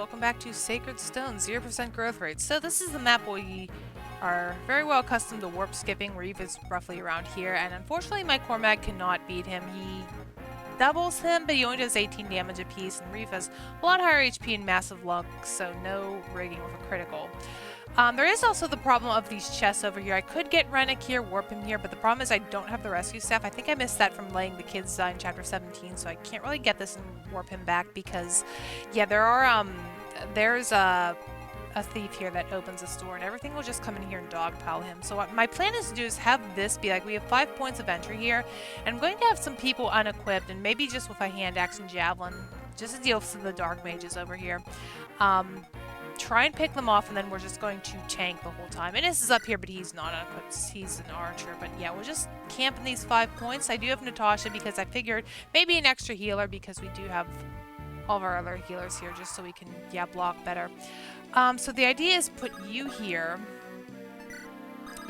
welcome back to Sacred Stone, 0% growth rate. So this is the map we are very well accustomed to warp skipping. Reeve is roughly around here, and unfortunately my Cormag cannot beat him. He doubles him, but he only does 18 damage apiece, and Reeve has a lot higher HP and massive luck, so no rigging with a critical. There is also the problem of these chests over here. I could get Rennick here, warp him here, but the problem is I don't have the rescue staff. I think I missed that from laying the kids in chapter 17, so I can't really get this and warp him back because, yeah, there's a thief here that opens this door, and everything will just come in here and dogpile him. So what my plan is to do is have this be like, we have 5 points of entry here, and I'm going to have some people unequipped, and maybe just with a hand axe and javelin, just to deal with some of the dark mages over here. Try and pick them off, and then we're just going to tank the whole time. And this is up here, but he's not unequipped. He's an archer. But yeah, we'll just camp in these 5 points. I do have Natasha because I figured maybe an extra healer because we do have all of our other healers here just so we can, yeah, block better. So the idea is put you here.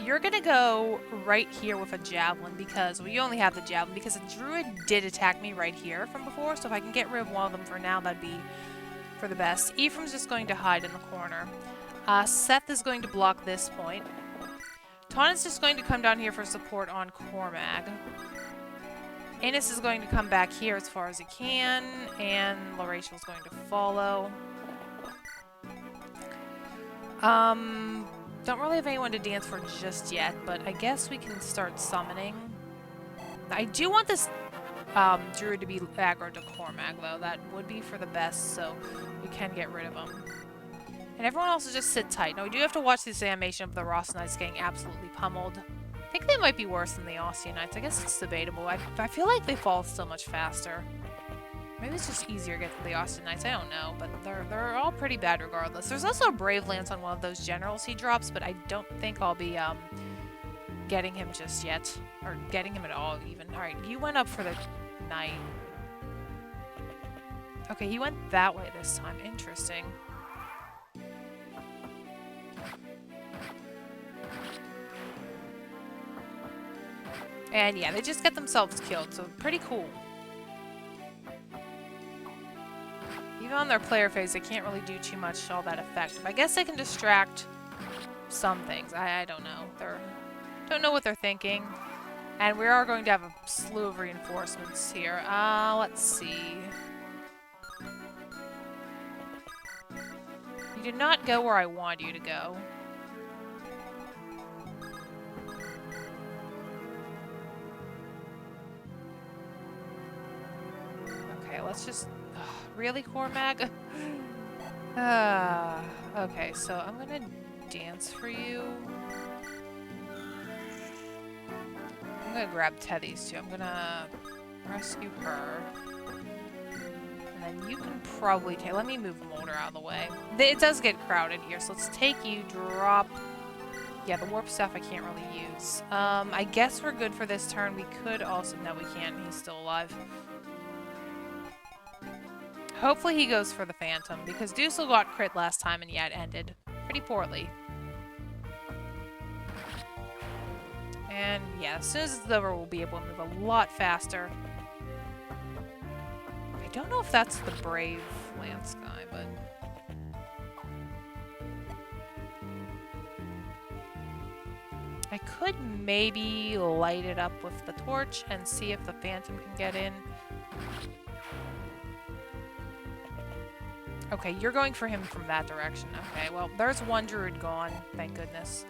You're going to go right here with a javelin because, well, you only have the javelin because a druid did attack me right here from before. So if I can get rid of one of them for now, that'd be for the best. Ephraim's just going to hide in the corner. Seth is going to block this point. Tana's just going to come down here for support on Cormag. Anus is going to come back here as far as he can, and Laratial's going to follow. Don't really have anyone to dance for just yet, but I guess we can start summoning. I do want this druid to be aggro to Cormag, though. That would be for the best, so we can get rid of him. And everyone else will just sit tight. Now, we do have to watch this animation of the Ross Knights getting absolutely pummeled. I think they might be worse than the Ostian Knights. I guess it's debatable. I feel like they fall so much faster. Maybe it's just easier to get to the Ostian Knights. I don't know, but they're all pretty bad regardless. There's also a Brave Lance on one of those generals he drops, but I don't think I'll be getting him just yet. Or getting him at all, even. Alright, you went up for the knight. Okay, he went that way this time. Interesting. And yeah, they just get themselves killed, so pretty cool. Even on their player phase, they can't really do too much all that effective. I guess they can distract some things. I don't know. Don't know what they're thinking. And we are going to have a slew of reinforcements here. Let's see. You did not go where I wanted you to go. Okay, let's just... really, Cormag? Okay, so I'm gonna dance for you. I'm gonna grab Teddy's too. I'm gonna rescue her. And then you can probably take... Let me move Molder out of the way. It does get crowded here, so let's take you, drop... Yeah, the warp staff I can't really use. I guess we're good for this turn. We could also... No, we can't. He's still alive. Hopefully he goes for the Phantom, because Dusel got crit last time and yeah, it ended pretty poorly. And yeah, as soon as it's over, we'll be able to move a lot faster. I don't know if that's the Brave Lance guy, but... I could maybe light it up with the torch and see if the Phantom can get in. Okay, you're going for him from that direction. Okay, well, there's one druid gone. Thank goodness.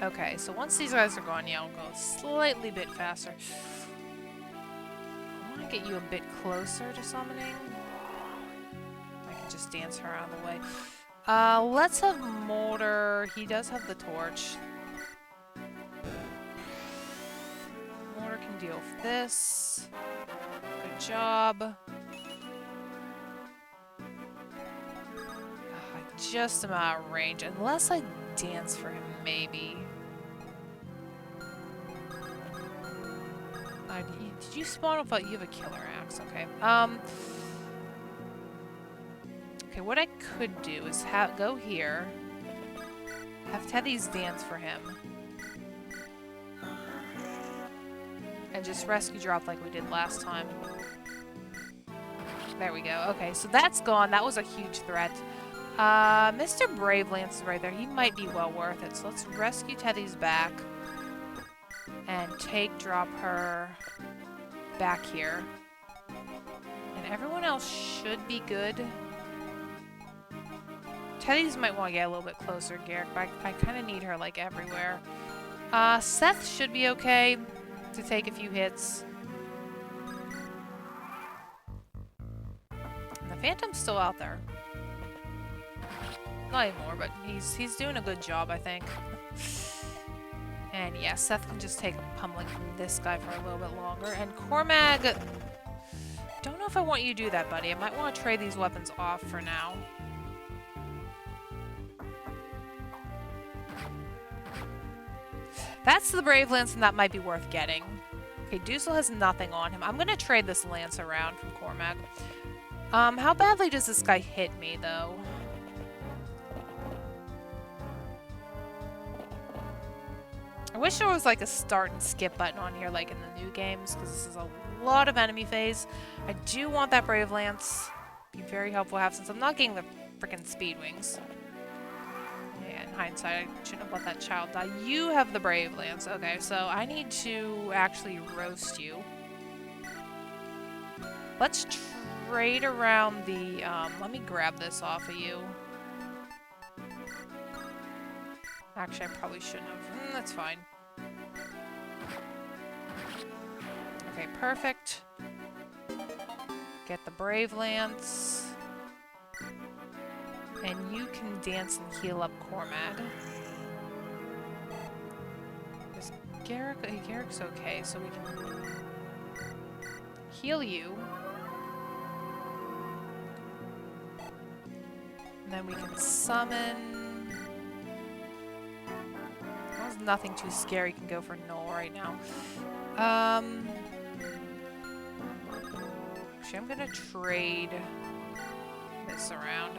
Okay, so once these guys are gone, yeah, I'll go slightly bit faster. I want to get you a bit closer to summoning. I can just dance her out of the way. Let's have Molder. He does have the torch. Molder can deal with this. Good job. I just am out of range. Unless I dance for him, maybe. Did you spawn with you have a killer axe? Okay. Okay, what I could do is go here. Have Teddy's dance for him. And just rescue drop like we did last time. There we go. Okay, so that's gone. That was a huge threat. Mr. Bravelance is right there. He might be well worth it. So let's rescue Teddy's back. And drop her back here. And everyone else should be good. Teddy's might want to get a little bit closer, Garrick, but I kind of need her, like, everywhere. Seth should be okay to take a few hits. And the Phantom's still out there. Not anymore, but he's doing a good job, I think. And yeah, Seth can just take a pummeling from this guy for a little bit longer. And Cormag, don't know if I want you to do that, buddy. I might want to trade these weapons off for now. That's the Brave Lance, and that might be worth getting. Okay, Dussel has nothing on him. I'm going to trade this Lance around from Cormag. How badly does this guy hit me, though? I wish there was like a start and skip button on here like in the new games, because this is a lot of enemy phase. I do want that Brave Lance. Be very helpful to have, since I'm not getting the freaking speed wings. Yeah, in hindsight, I shouldn't have let that child die. You have the Brave Lance. Okay, so I need to actually roast you. Let's trade around the, let me grab this off of you. Actually, I probably shouldn't have. That's fine. Okay, perfect. Get the Brave Lance. And you can dance and heal up Cormag. Is Garrick's okay, so we can heal you. And then we can summon... There's nothing too scary can go for Null right now. Actually, I'm gonna trade this around.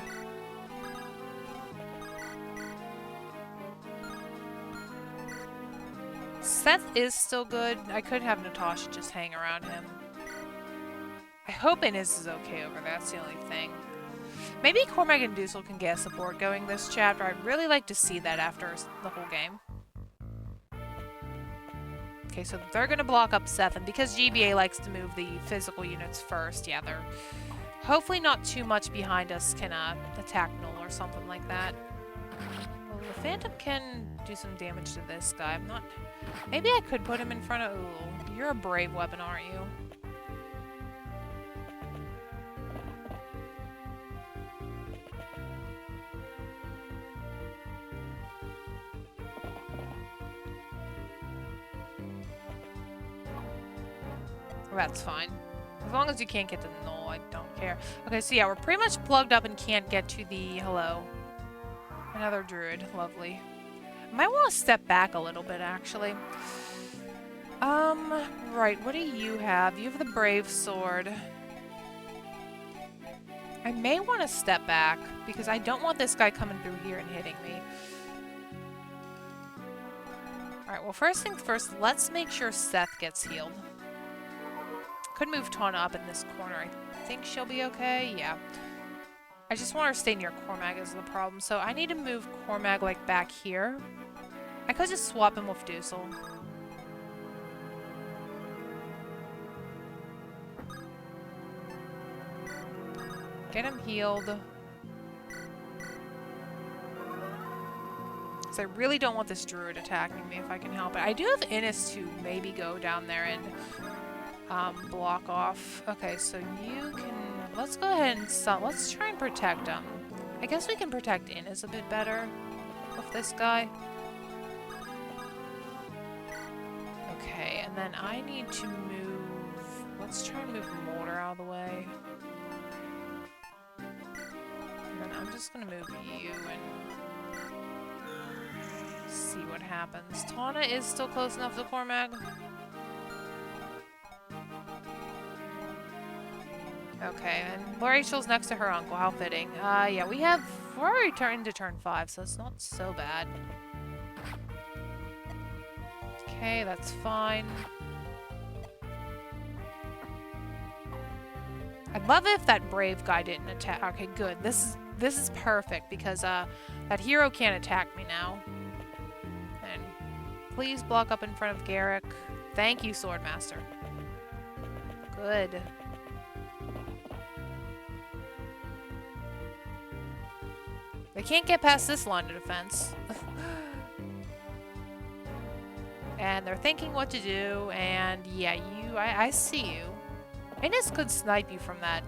Seth is still good. I could have Natasha just hang around him. I hope Inez is okay over there. That's the only thing. Maybe Cormag and Dussel can get support going this chapter. I'd really like to see that after the whole game. Okay, so they're going to block up Seth, and because GBA likes to move the physical units first, yeah, they're hopefully not too much behind us can attack Null or something like that. Well, the Phantom can do some damage to this guy. I'm not... Maybe I could put him in front of... Ooh, you're a brave weapon, aren't you? That's fine. As long as you can't get to Null, I don't care. Okay, so yeah, we're pretty much plugged up and can't get to the... Hello. Another druid. Lovely. Might want to step back a little bit, actually. Right, what do you have? You have the Brave Sword. I may want to step back, because I don't want this guy coming through here and hitting me. Alright, well, first things first, let's make sure Seth gets healed. Could move Tawna up in this corner. I think she'll be okay. Yeah. I just want her to stay near Cormag is the problem. So I need to move Cormag, like, back here. I could just swap him with Dussel. Get him healed. Because I really don't want this druid attacking me if I can help it. I do have Innis to maybe go down there and... block off. Okay, so you can... Let's go ahead and let's try and protect him. I guess we can protect Inez a bit better with this guy. Okay, and then I need to move... Let's try and move Molder out of the way. And then I'm just gonna move you and... see what happens. Tawna is still close enough to Cormag. Okay, and Rachel's next to her uncle. How fitting. Yeah, we're already turned to turn 5, so it's not so bad. Okay, that's fine. I'd love if that brave guy didn't attack. Okay, good. This is perfect because that hero can't attack me now. And please block up in front of Garrick. Thank you, Swordmaster. Good. They can't get past this line of defense. And they're thinking what to do, and yeah, I see you. Innes could snipe you from that.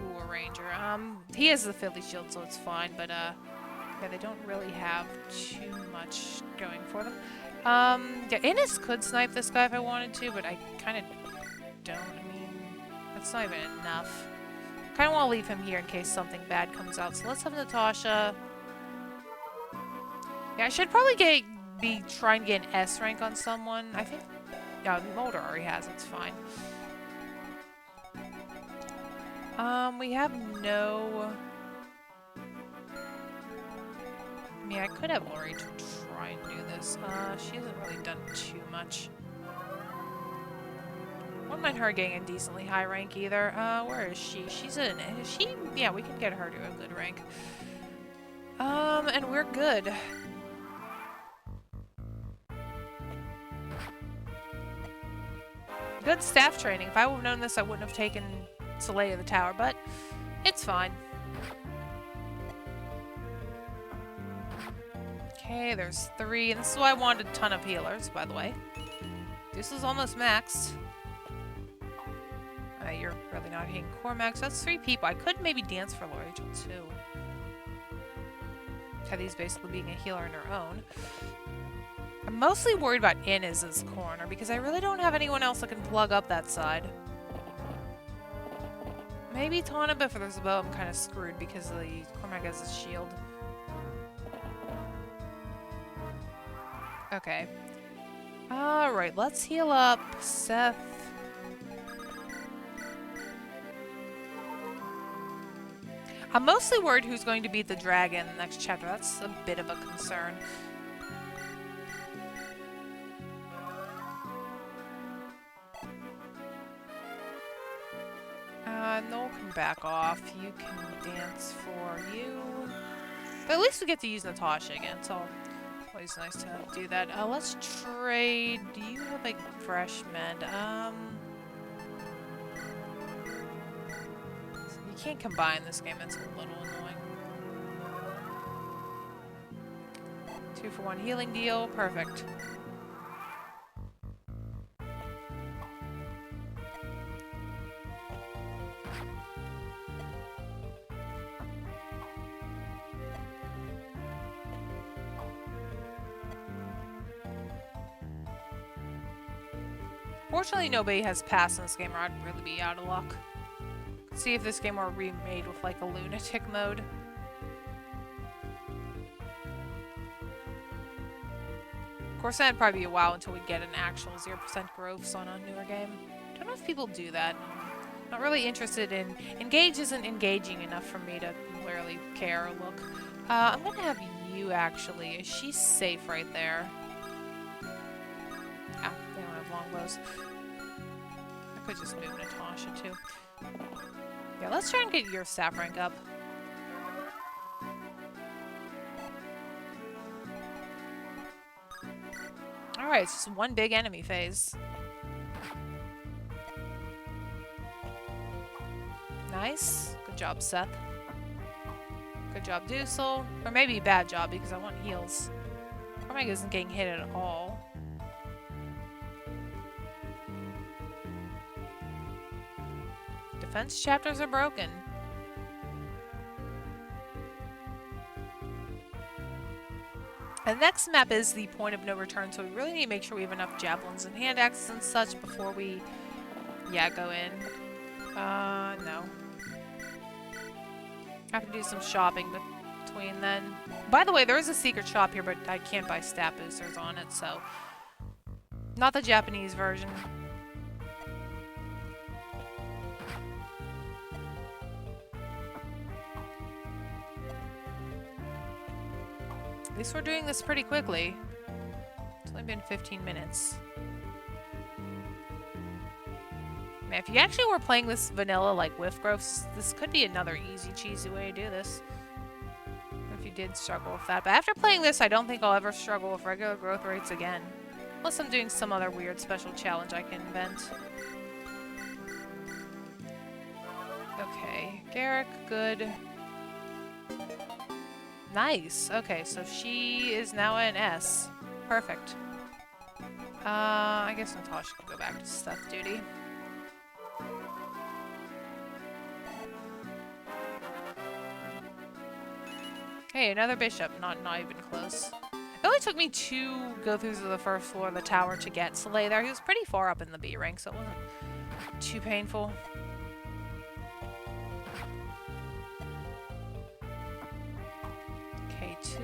Ooh, a ranger. He has the Philly shield, so it's fine, but yeah, they don't really have too much going for them. Yeah, Innes could snipe this guy if I wanted to, but I kind of don't. I mean, that's not even enough. Kind of want to leave him here in case something bad comes out. So let's have Natasha. Yeah, I should probably be trying to get an S rank on someone. I think, yeah, Mulder already has. It's fine. We have no. I mean, I could have Lori to try and do this. She hasn't really done too much. Wouldn't mind her getting a decently high rank either. Where is she? Yeah, we can get her to a good rank. And we're good. Good staff training. If I would have known this, I wouldn't have taken Soleil of the Tower, but it's fine. Okay, there's 3, and this is why I wanted a ton of healers, by the way. This is almost maxed. You're really not hitting Cormag, so that's 3 people. I could maybe dance for Lori too. Teddy's basically being a healer in her own. I'm mostly worried about Inez's corner, because I really don't have anyone else that can plug up that side. Maybe Tana, but if there's a bow, I'm kind of screwed because the Cormag has his shield. Okay. Alright, let's heal up Seth. I'm mostly worried who's going to beat the dragon in the next chapter. That's a bit of a concern. Noel can back off. You can dance for you. But at least we get to use Natasha again, so always nice to do that. Let's trade. Do you have a fresh med? You can't combine this game. It's a little annoying. 2 for 1 healing deal. Perfect. Fortunately, nobody has passed in this game, or I'd really be out of luck. See if this game were remade with like a lunatic mode. Of course, that'd probably be a while until we get an actual 0% growths on a newer game. Don't know if people do that. Not really interested in. Engage isn't engaging enough for me to clearly care or look. I'm gonna have you actually. Is she safe right there? Ah, they don't have longbows. I could just move Natasha too. Yeah, let's try and get your staff rank up. Alright, it's just one big enemy phase. Nice. Good job, Seth. Good job, Dusel. Or maybe bad job because I want heals. Cormag isn't getting hit at all. Defense chapters are broken. And the next map is the point of no return, so we really need to make sure we have enough javelins and hand axes and such before we, yeah, go in. No. Have to do some shopping between then. By the way, there is a secret shop here, but I can't buy stat boosters on it, so. Not the Japanese version. At least we're doing this pretty quickly. It's only been 15 minutes. Man, if you actually were playing this vanilla, like, with growths, this could be another easy, cheesy way to do this. If you did struggle with that. But after playing this, I don't think I'll ever struggle with regular growth rates again. Unless I'm doing some other weird special challenge I can invent. Okay, Garrick, good. Nice. Okay, so she is now an S. Perfect. I guess Natasha can go back to stuff duty. Hey, another bishop. Not even close. It only took me 2 go-throughs of the first floor of the tower to get Soleil there. He was pretty far up in the B rank, so it wasn't too painful. K2.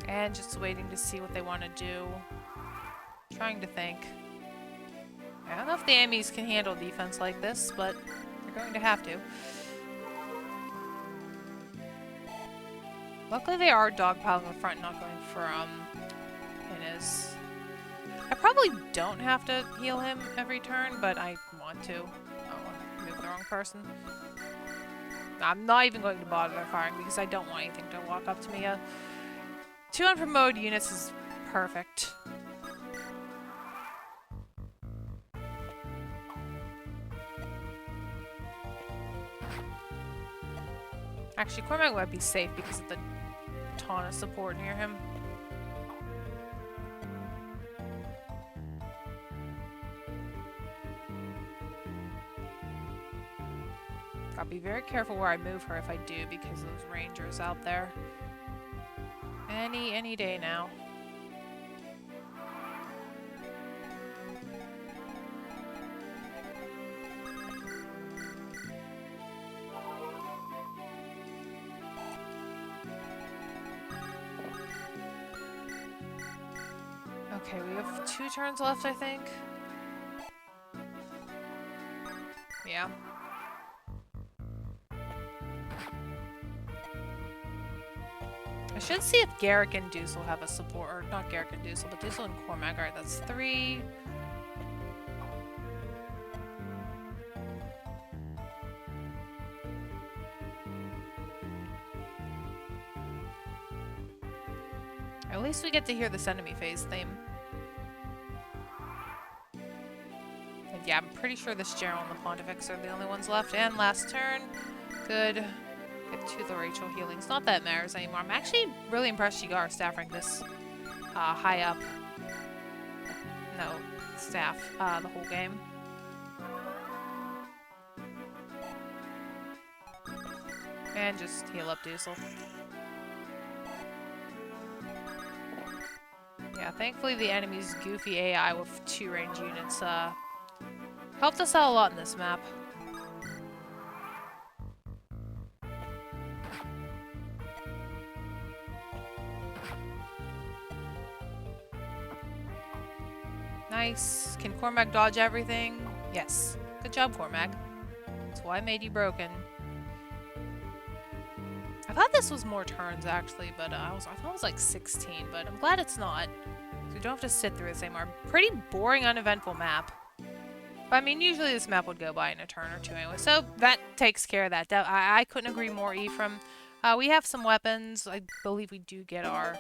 And just waiting to see what they want to do. Trying to think. I don't know if the Ammies can handle defense like this, but they're going to have to. Luckily they are dogpiling the front, not going for Inez. I probably don't have to heal him every turn, but I want to. Oh, I moved the wrong person. I'm not even going to bother firing because I don't want anything to walk up to me. 2 unpromoted units is perfect. Actually, Cormag might be safe because of the ton of support near him. Gotta be very careful where I move her if I do because of those rangers out there. Any day now. Okay, we have 2 turns left, I think. Yeah. I should see if Garrick and Deuce will have a support, or not Garrick and Deuce, but Deuce and Cormag. Alright, that's 3. At least we get to hear this enemy phase theme. And yeah, I'm pretty sure this General and the Pontifex are the only ones left. And last turn. Good. Get 2 of the Rachel healings. Not that it matters anymore. I'm actually really impressed she got our staff rank this high up. No, staff. The whole game. And just heal up Diesel. Yeah, thankfully the enemy's goofy AI with 2 range units helped us out a lot in this map. Nice. Can Cormag dodge everything? Yes. Good job, Cormag. That's why I made you broken. I thought this was more turns, actually, but I thought it was like 16, but I'm glad it's not. So we don't have to sit through this anymore. Pretty boring, uneventful map. But, I mean, usually this map would go by in a turn or 2 anyway, so that takes care of that. I couldn't agree more, Ephraim. We have some weapons. I believe we do get our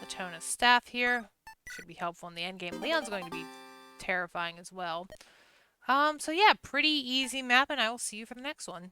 Latona staff here. Should be helpful in the endgame. Leon's going to be terrifying as well. So yeah, pretty easy map, and I will see you for the next one.